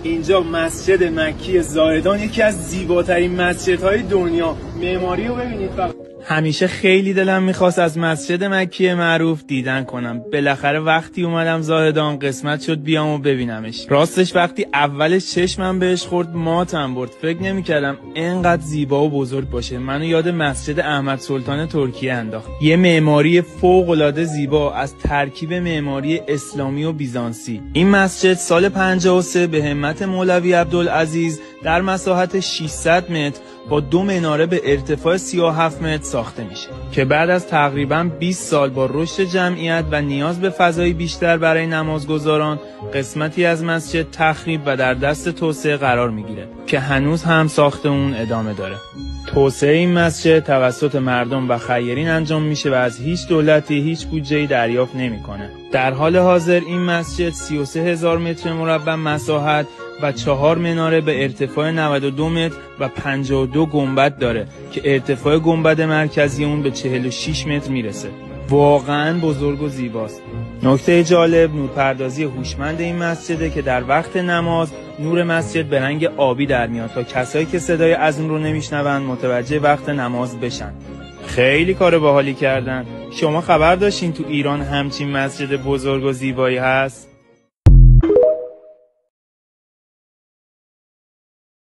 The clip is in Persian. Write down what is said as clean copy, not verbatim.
اینجا مسجد مکی زاهدان یکی از زیباترین مسجدهای دنیا. معماری رو ببینید فقط. همیشه خیلی دلم میخواست از مسجد مکی معروف دیدن کنم. بالاخره وقتی اومدم زاهدان قسمت شد بیام و ببینمش. راستش وقتی اولش چشمم بهش خورد ماتم برد. فکر نمیکردم اینقدر زیبا و بزرگ باشه. منو یاد مسجد احمد سلطان ترکیه انداخت. یه معماری فوق العاده زیبا از ترکیب معماری اسلامی و بیزانسی. این مسجد سال 53 به همت مولوی عبدالعزیز در مساحت 600 متر با 2 مناره به ارتفاع 37 متر ساخته میشه که بعد از تقریباً 20 سال با رشد جمعیت و نیاز به فضای بیشتر برای نمازگزاران قسمتی از مسجد تخریب و در دست توسعه قرار میگیره که هنوز هم ساخت اون ادامه داره. توسعه این مسجد توسط مردم و خیرین انجام میشه و از هیچ دولتی هیچ بودجه‌ای دریافت نمیکنه. در حال حاضر این مسجد 33,000 متر مربع مساحت و 4 مناره به ارتفاع 92 متر و 52 گنبد داره که ارتفاع گنبد مرکزی اون به 46 متر میرسه. واقعاً بزرگ و زیباست. نکته جالب نورپردازی هوشمند این مسجده که در وقت نماز نور مسجد به رنگ آبی در میاد تا کسایی که صدای اذان رو نمیشنون متوجه وقت نماز بشن. خیلی کار باحالی کردن. شما خبر داشتین تو ایران همچین مسجد بزرگ و زیبایی هست؟